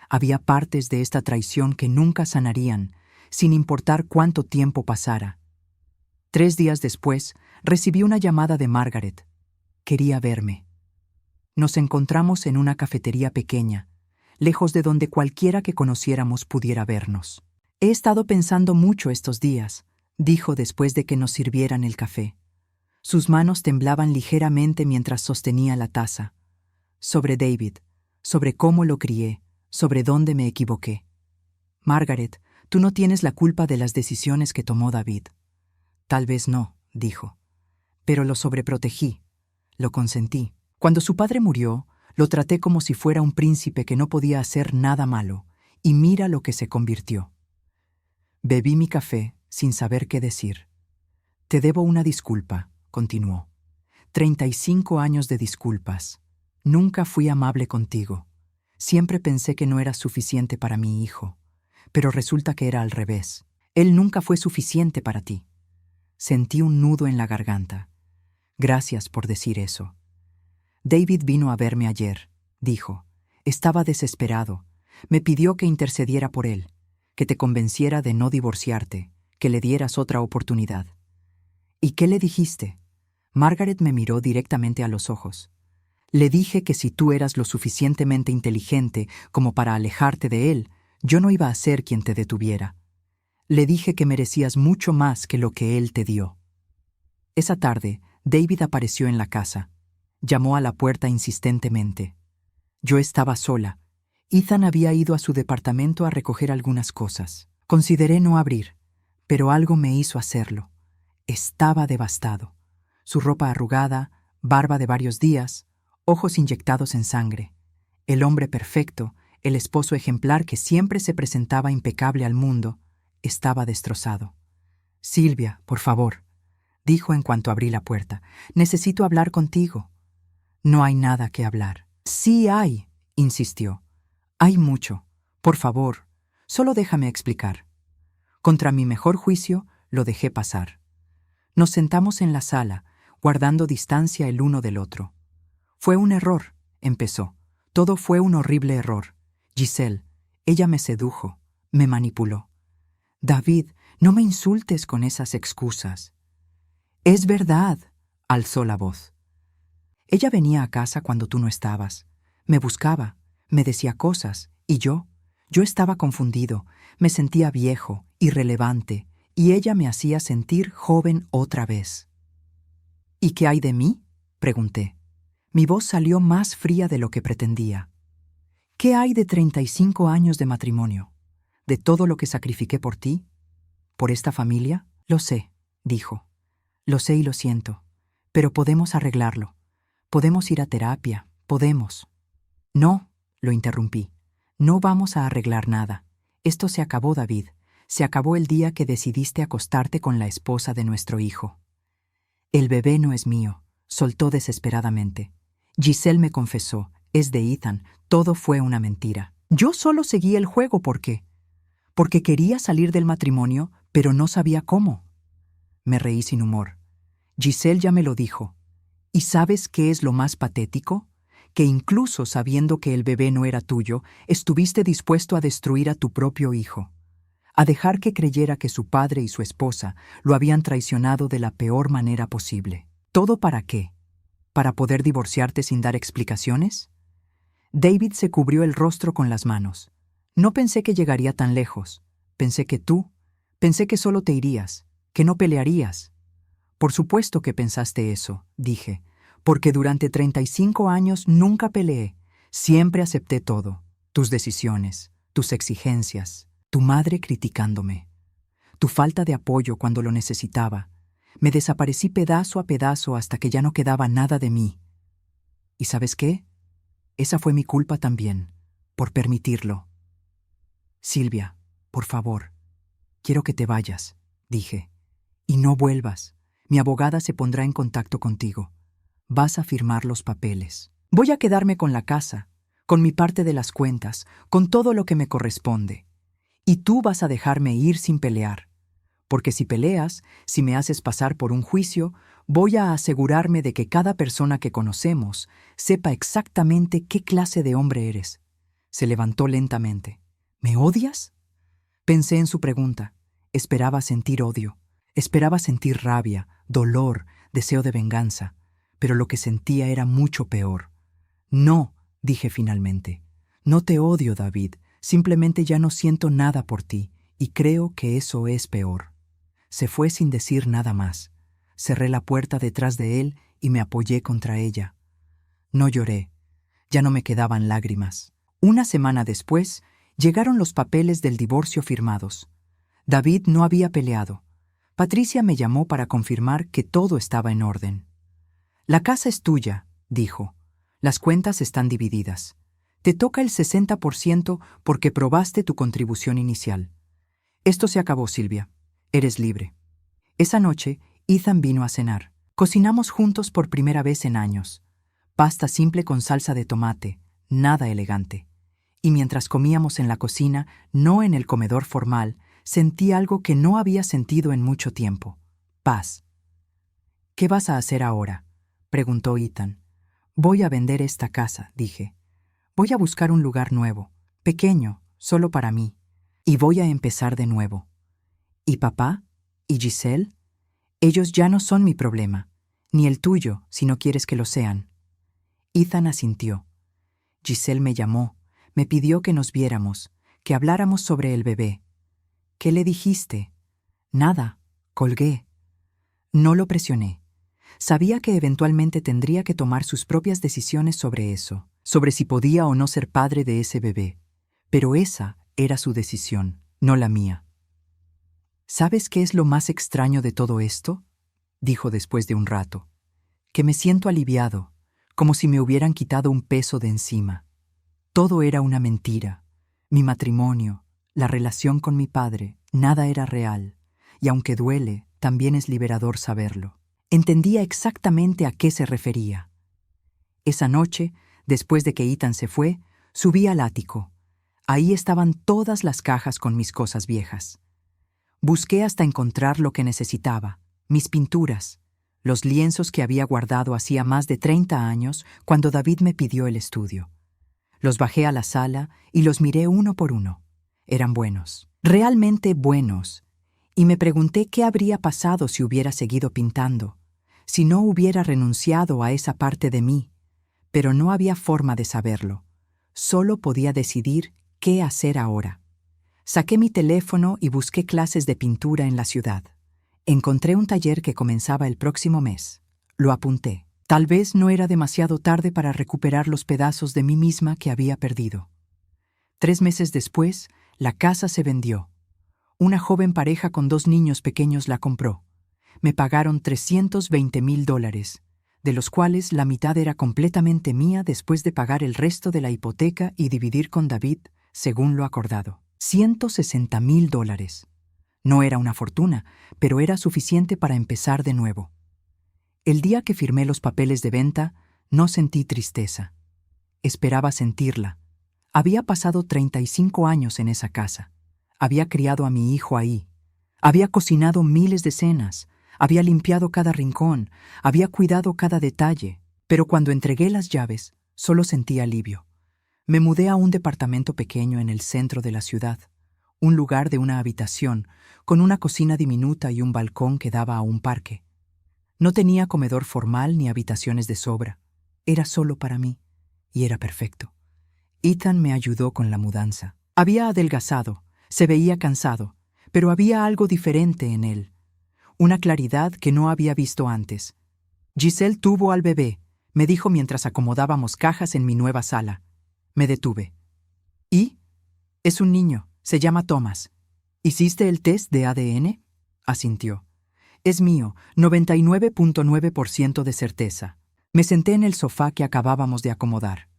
Había partes de esta traición que nunca sanarían, sin importar cuánto tiempo pasara. 3 días después, recibí una llamada de Margaret. Quería verme. Nos encontramos en una cafetería pequeña, lejos de donde cualquiera que conociéramos pudiera vernos. He estado pensando mucho estos días, dijo después de que nos sirvieran el café. Sus manos temblaban ligeramente mientras sostenía la taza. Sobre David, sobre cómo lo crié, sobre dónde me equivoqué. Margaret, tú no tienes la culpa de las decisiones que tomó David. Tal vez no, dijo. Pero lo sobreprotegí, lo consentí. Cuando su padre murió, lo traté como si fuera un príncipe que no podía hacer nada malo, y mira lo que se convirtió. Bebí mi café sin saber qué decir. Te debo una disculpa, continuó. 35 años de disculpas. Nunca fui amable contigo. Siempre pensé que no eras suficiente para mi hijo, pero resulta que era al revés. Él nunca fue suficiente para ti. Sentí un nudo en la garganta. Gracias por decir eso. David vino a verme ayer, dijo. Estaba desesperado. Me pidió que intercediera por él, que te convenciera de no divorciarte, que le dieras otra oportunidad. ¿Y qué le dijiste? Margaret me miró directamente a los ojos. Le dije que si tú eras lo suficientemente inteligente como para alejarte de él, yo no iba a ser quien te detuviera. Le dije que merecías mucho más que lo que él te dio. Esa tarde, David apareció en la casa. Llamó a la puerta insistentemente. Yo estaba sola. Ethan había ido a su departamento a recoger algunas cosas. Consideré no abrir, pero algo me hizo hacerlo. Estaba devastado. Su ropa arrugada, barba de varios días, ojos inyectados en sangre. El hombre perfecto, el esposo ejemplar que siempre se presentaba impecable al mundo, estaba destrozado. «Silvia, por favor», dijo en cuanto abrí la puerta. «Necesito hablar contigo». «No hay nada que hablar». «Sí hay», insistió. «Hay mucho. Por favor, solo déjame explicar». Contra mi mejor juicio, lo dejé pasar. Nos sentamos en la sala, guardando distancia el uno del otro. «Fue un error», empezó. «Todo fue un horrible error. Giselle, ella me sedujo, me manipuló». «David, no me insultes con esas excusas». «Es verdad», alzó la voz. «Ella venía a casa cuando tú no estabas. Me buscaba, me decía cosas, y yo estaba confundido, me sentía viejo, irrelevante, y ella me hacía sentir joven otra vez». «¿Y qué hay de mí?», pregunté. Mi voz salió más fría de lo que pretendía. «¿Qué hay de 35 años de matrimonio? ¿De todo lo que sacrifiqué por ti? ¿Por esta familia?» «Lo sé», dijo. «Lo sé y lo siento. Pero podemos arreglarlo. Podemos ir a terapia. Podemos». «No», lo interrumpí. «No vamos a arreglar nada. Esto se acabó, David. Se acabó el día que decidiste acostarte con la esposa de nuestro hijo». «El bebé no es mío», soltó desesperadamente. «Giselle me confesó. Es de Ethan. Todo fue una mentira. Yo solo seguí el juego porque quería salir del matrimonio, pero no sabía cómo». Me reí sin humor. «Giselle ya me lo dijo. ¿Y sabes qué es lo más patético? Que incluso sabiendo que el bebé no era tuyo, estuviste dispuesto a destruir a tu propio hijo, a dejar que creyera que su padre y su esposa lo habían traicionado de la peor manera posible. ¿Todo para qué? ¿Para poder divorciarte sin dar explicaciones?» David se cubrió el rostro con las manos. «No pensé que llegaría tan lejos. Pensé que solo te irías, que no pelearías». «Por supuesto que pensaste eso», dije, «porque durante 35 años nunca peleé. Siempre acepté todo. Tus decisiones, tus exigencias, tu madre criticándome, tu falta de apoyo cuando lo necesitaba. Me desaparecí pedazo a pedazo hasta que ya no quedaba nada de mí. ¿Y sabes qué? Esa fue mi culpa también, por permitirlo». «Silvia, por favor, quiero que te vayas», dije. «Y no vuelvas. Mi abogada se pondrá en contacto contigo. Vas a firmar los papeles. Voy a quedarme con la casa, con mi parte de las cuentas, con todo lo que me corresponde. Y tú vas a dejarme ir sin pelear. Porque si peleas, si me haces pasar por un juicio, voy a asegurarme de que cada persona que conocemos sepa exactamente qué clase de hombre eres. Se levantó lentamente. ¿Me odias? Pensé en su pregunta. Esperaba sentir odio. Esperaba sentir rabia, dolor, deseo de venganza. Pero lo que sentía era mucho peor. No, dije finalmente. No te odio, David. Simplemente ya no siento nada por ti, y creo que eso es peor. Se fue sin decir nada más. Cerré la puerta detrás de él y me apoyé contra ella. No lloré. Ya no me quedaban lágrimas. Una semana después, llegaron los papeles del divorcio firmados. David no había peleado. Patricia me llamó para confirmar que todo estaba en orden. La casa es tuya, dijo. Las cuentas están divididas. Te toca el 60% porque probaste tu contribución inicial. Esto se acabó, Silvia. Eres libre. Esa noche, Ethan vino a cenar. Cocinamos juntos por primera vez en años. Pasta simple con salsa de tomate, nada elegante. Y mientras comíamos en la cocina, no en el comedor formal, sentí algo que no había sentido en mucho tiempo. Paz. ¿Qué vas a hacer ahora?, preguntó Ethan. Voy a vender esta casa, dije. Voy a buscar un lugar nuevo, pequeño, solo para mí. Y voy a empezar de nuevo. ¿Y papá? ¿Y Giselle? Ellos ya no son mi problema, ni el tuyo, si no quieres que lo sean. Ethan asintió. Giselle me llamó, me pidió que nos viéramos, que habláramos sobre el bebé. ¿Qué le dijiste? Nada, colgué. No lo presioné. Sabía que eventualmente tendría que tomar sus propias decisiones sobre eso, sobre si podía o no ser padre de ese bebé. Pero esa era su decisión, no la mía. ¿Sabes qué es lo más extraño de todo esto?, dijo después de un rato. Que me siento aliviado, como si me hubieran quitado un peso de encima. Todo era una mentira. Mi matrimonio, la relación con mi padre, nada era real. Y aunque duele, también es liberador saberlo. Entendía exactamente a qué se refería. Esa noche, después de que Ethan se fue, subí al ático. Ahí estaban todas las cajas con mis cosas viejas. Busqué hasta encontrar lo que necesitaba, mis pinturas, los lienzos que había guardado hacía más de 30 años cuando David me pidió el estudio. Los bajé a la sala y los miré uno por uno. Eran buenos, realmente buenos, y me pregunté qué habría pasado si hubiera seguido pintando, si no hubiera renunciado a esa parte de mí, pero no había forma de saberlo. Solo podía decidir qué hacer ahora. Saqué mi teléfono y busqué clases de pintura en la ciudad. Encontré un taller que comenzaba el próximo mes. Lo apunté. Tal vez no era demasiado tarde para recuperar los pedazos de mí misma que había perdido. 3 meses después, la casa se vendió. Una joven pareja con 2 niños pequeños la compró. Me pagaron $320,000, de los cuales la mitad era completamente mía después de pagar el resto de la hipoteca y dividir con David, según lo acordado. $160,000. No era una fortuna, pero era suficiente para empezar de nuevo. El día que firmé los papeles de venta, no sentí tristeza. Esperaba sentirla. Había pasado 35 años en esa casa. Había criado a mi hijo ahí. Había cocinado miles de cenas. Había limpiado cada rincón. Había cuidado cada detalle. Pero cuando entregué las llaves, solo sentí alivio. Me mudé a un departamento pequeño en el centro de la ciudad. Un lugar de una habitación, con una cocina diminuta y un balcón que daba a un parque. No tenía comedor formal ni habitaciones de sobra. Era solo para mí, y era perfecto. Ethan me ayudó con la mudanza. Había adelgazado, se veía cansado, pero había algo diferente en él. Una claridad que no había visto antes. Giselle tuvo al bebé, me dijo mientras acomodábamos cajas en mi nueva sala. Me detuve. ¿Y? Es un niño, se llama Thomas. ¿Hiciste el test de ADN? Asintió. Es mío, 99.9% de certeza. Me senté en el sofá que acabábamos de acomodar.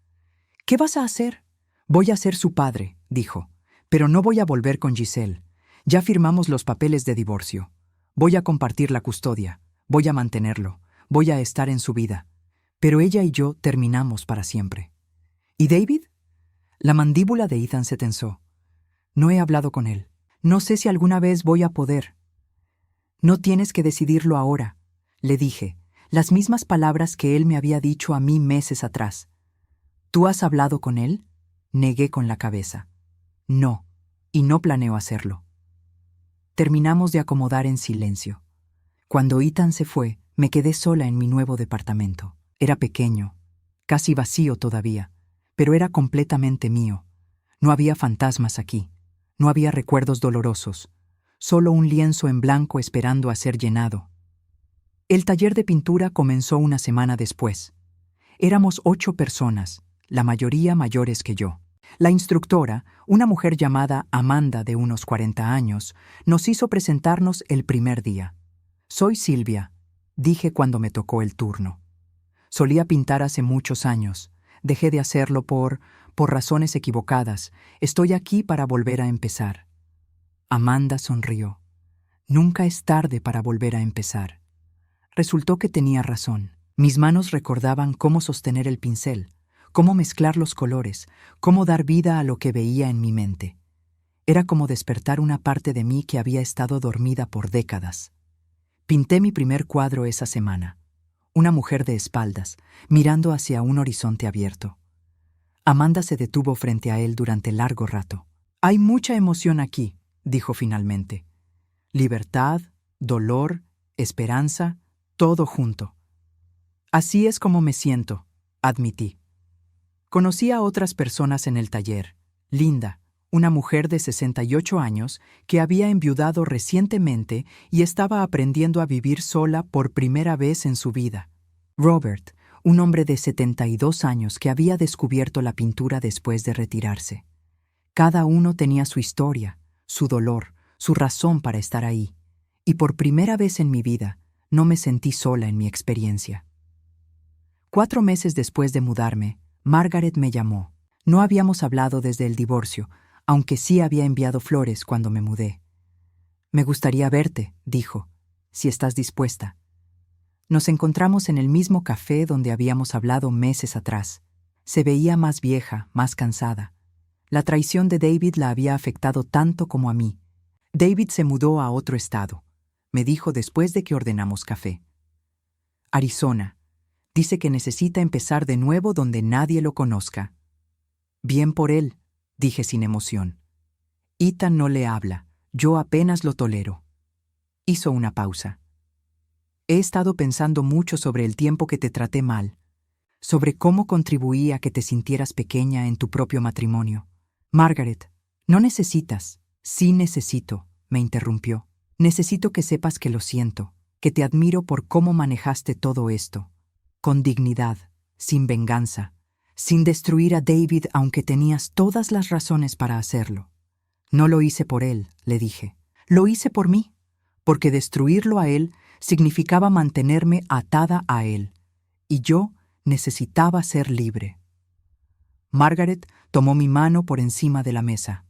¿Qué vas a hacer? Voy a ser su padre, dijo. Pero no voy a volver con Giselle. Ya firmamos los papeles de divorcio. Voy a compartir la custodia. Voy a mantenerlo. Voy a estar en su vida. Pero ella y yo terminamos para siempre. ¿Y David? La mandíbula de Ethan se tensó. No he hablado con él. No sé si alguna vez voy a poder. No tienes que decidirlo ahora, le dije, las mismas palabras que él me había dicho a mí meses atrás. ¿Tú has hablado con él? Negué con la cabeza. No, y no planeo hacerlo. Terminamos de acomodar en silencio. Cuando Ethan se fue, me quedé sola en mi nuevo departamento. Era pequeño, casi vacío todavía, pero era completamente mío. No había fantasmas aquí, no había recuerdos dolorosos, solo un lienzo en blanco esperando a ser llenado. El taller de pintura comenzó una semana después. Éramos 8 personas, la mayoría mayores que yo. La instructora, una mujer llamada Amanda de unos 40 años, nos hizo presentarnos el primer día. «Soy Silvia», dije cuando me tocó el turno. Solía pintar hace muchos años. Dejé de hacerlo por razones equivocadas. Estoy aquí para volver a empezar. Amanda sonrió. Nunca es tarde para volver a empezar. Resultó que tenía razón. Mis manos recordaban cómo sostener el pincel, cómo mezclar los colores, cómo dar vida a lo que veía en mi mente. Era como despertar una parte de mí que había estado dormida por décadas. Pinté mi primer cuadro esa semana. Una mujer de espaldas, mirando hacia un horizonte abierto. Amanda se detuvo frente a él durante largo rato. «Hay mucha emoción aquí», dijo finalmente. «Libertad, dolor, esperanza, todo junto». «Así es como me siento», admití. Conocí a otras personas en el taller. Linda, una mujer de 68 años que había enviudado recientemente y estaba aprendiendo a vivir sola por primera vez en su vida. Robert, un hombre de 72 años que había descubierto la pintura después de retirarse. Cada uno tenía su historia, su dolor, su razón para estar ahí, y por primera vez en mi vida no me sentí sola en mi experiencia. 4 meses después de mudarme, Margaret me llamó. No habíamos hablado desde el divorcio, aunque sí había enviado flores cuando me mudé. «Me gustaría verte», dijo, «si estás dispuesta». Nos encontramos en el mismo café donde habíamos hablado meses atrás. Se veía más vieja, más cansada. La traición de David la había afectado tanto como a mí. David se mudó a otro estado, me dijo después de que ordenamos café. Arizona. Dice que necesita empezar de nuevo donde nadie lo conozca. Bien por él, dije sin emoción. Ethan no le habla, yo apenas lo tolero. Hizo una pausa. He estado pensando mucho sobre el tiempo que te traté mal, sobre cómo contribuí a que te sintieras pequeña en tu propio matrimonio. Margaret, no necesitas, sí necesito, me interrumpió. Necesito que sepas que lo siento, que te admiro por cómo manejaste todo esto. Con dignidad, sin venganza, sin destruir a David aunque tenías todas las razones para hacerlo. No lo hice por él, le dije. Lo hice por mí, porque destruirlo a él significaba mantenerme atada a él, y yo necesitaba ser libre. Margaret tomó mi mano por encima de la mesa.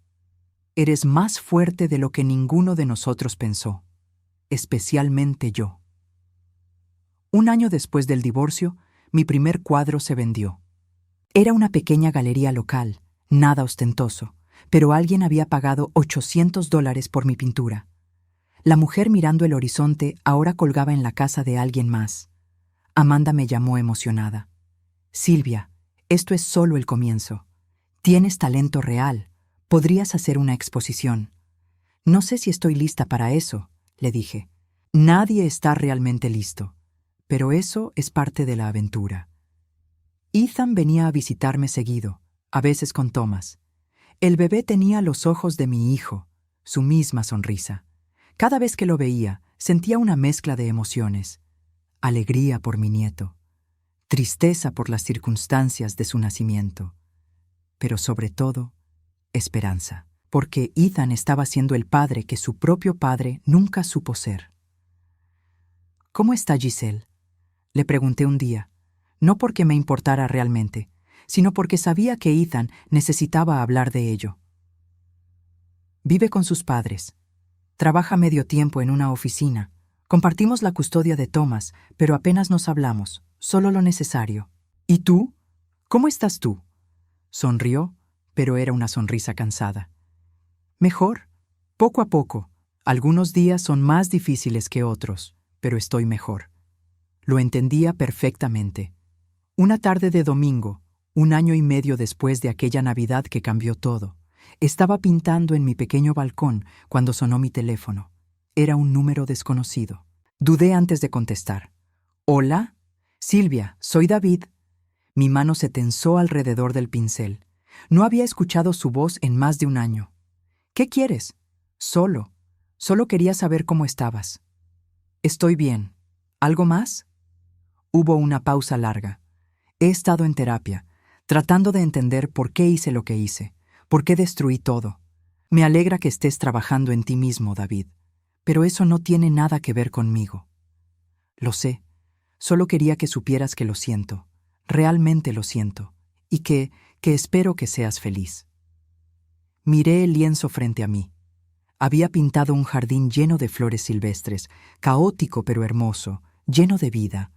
Eres más fuerte de lo que ninguno de nosotros pensó, especialmente yo. 1 año después del divorcio, mi primer cuadro se vendió. Era una pequeña galería local, nada ostentoso, pero alguien había pagado $800 por mi pintura. La mujer mirando el horizonte ahora colgaba en la casa de alguien más. Amanda me llamó emocionada. «Silvia, esto es solo el comienzo. Tienes talento real. Podrías hacer una exposición». «No sé si estoy lista para eso», le dije. «Nadie está realmente listo, pero eso es parte de la aventura». Ethan venía a visitarme seguido, a veces con Thomas. El bebé tenía los ojos de mi hijo, su misma sonrisa. Cada vez que lo veía, sentía una mezcla de emociones. Alegría por mi nieto, tristeza por las circunstancias de su nacimiento, pero sobre todo, esperanza, porque Ethan estaba siendo el padre que su propio padre nunca supo ser. «¿Cómo está Giselle?», le pregunté un día, no porque me importara realmente, sino porque sabía que Ethan necesitaba hablar de ello. «Vive con sus padres. Trabaja medio tiempo en una oficina. Compartimos la custodia de Thomas, pero apenas nos hablamos, solo lo necesario». «¿Y tú? ¿Cómo estás tú?». Sonrió, pero era una sonrisa cansada. Mejor. Poco a poco. Algunos días son más difíciles que otros, pero estoy mejor. Lo entendía perfectamente. Una tarde de domingo, 1 año y medio después de aquella Navidad que cambió todo, estaba pintando en mi pequeño balcón cuando sonó mi teléfono. Era un número desconocido. Dudé antes de contestar. ¿Hola? Silvia, soy David. Mi mano se tensó alrededor del pincel. No había escuchado su voz en más de 1 año. ¿Qué quieres? Solo quería saber cómo estabas. Estoy bien. ¿Algo más? Hubo una pausa larga. He estado en terapia, tratando de entender por qué hice lo que hice, por qué destruí todo. Me alegra que estés trabajando en ti mismo, David, pero eso no tiene nada que ver conmigo. Lo sé. Solo quería que supieras que lo siento, realmente lo siento, y que espero que seas feliz. Miré el lienzo frente a mí. Había pintado un jardín lleno de flores silvestres, caótico pero hermoso, lleno de vida.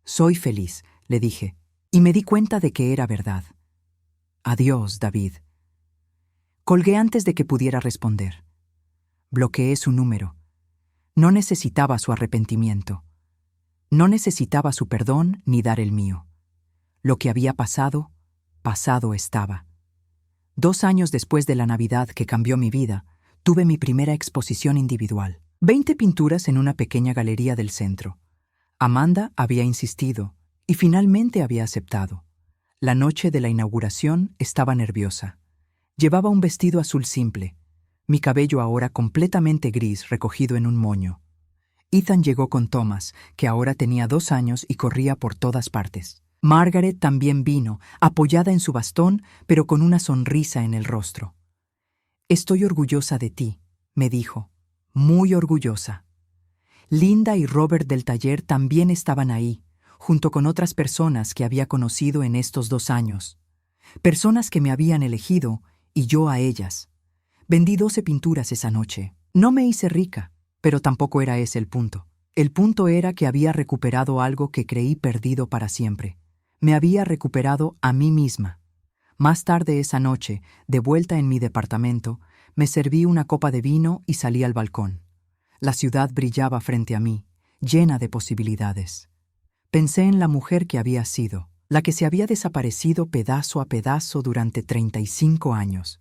Soy feliz, le dije, y me di cuenta de que era verdad. Adiós, David. Colgué antes de que pudiera responder. Bloqueé su número. No necesitaba su arrepentimiento. No necesitaba su perdón ni dar el mío. Lo que había pasado, pasado estaba. 2 años después de la Navidad que cambió mi vida, tuve mi primera exposición individual. 20 pinturas en una pequeña galería del centro. Amanda había insistido y finalmente había aceptado. La noche de la inauguración estaba nerviosa. Llevaba un vestido azul simple, mi cabello ahora completamente gris recogido en un moño. Ethan llegó con Thomas, que ahora tenía 2 años y corría por todas partes. Margaret también vino, apoyada en su bastón, pero con una sonrisa en el rostro. «Estoy orgullosa de ti», me dijo, muy orgullosa. Linda y Robert del taller también estaban ahí, junto con otras personas que había conocido en estos 2 años. Personas que me habían elegido y yo a ellas. Vendí 12 pinturas esa noche. No me hice rica, pero tampoco era ese el punto. El punto era que había recuperado algo que creí perdido para siempre. Me había recuperado a mí misma. Más tarde esa noche, de vuelta en mi departamento, me serví una copa de vino y salí al balcón. La ciudad brillaba frente a mí, llena de posibilidades. Pensé en la mujer que había sido, la que se había desaparecido pedazo a pedazo durante 35 años,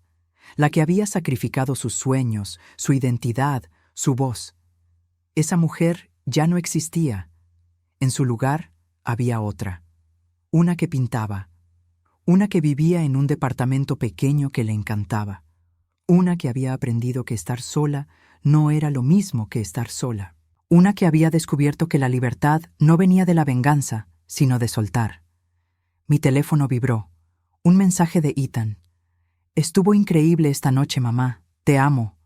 la que había sacrificado sus sueños, su identidad, su voz. Esa mujer ya no existía. En su lugar había otra. Una que pintaba, una que vivía en un departamento pequeño que le encantaba, una que había aprendido que estar sola no era lo mismo que estar sola, una que había descubierto que la libertad no venía de la venganza, sino de soltar. Mi teléfono vibró. Un mensaje de Ethan. «Estuvo increíble esta noche, mamá. Te amo».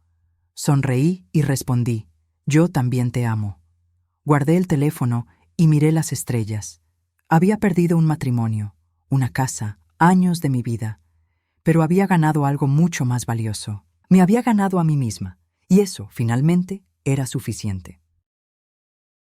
Sonreí y respondí. «Yo también te amo». Guardé el teléfono y miré las estrellas. Había perdido un matrimonio, una casa, años de mi vida, pero había ganado algo mucho más valioso. Me había ganado a mí misma, y eso, finalmente, era suficiente.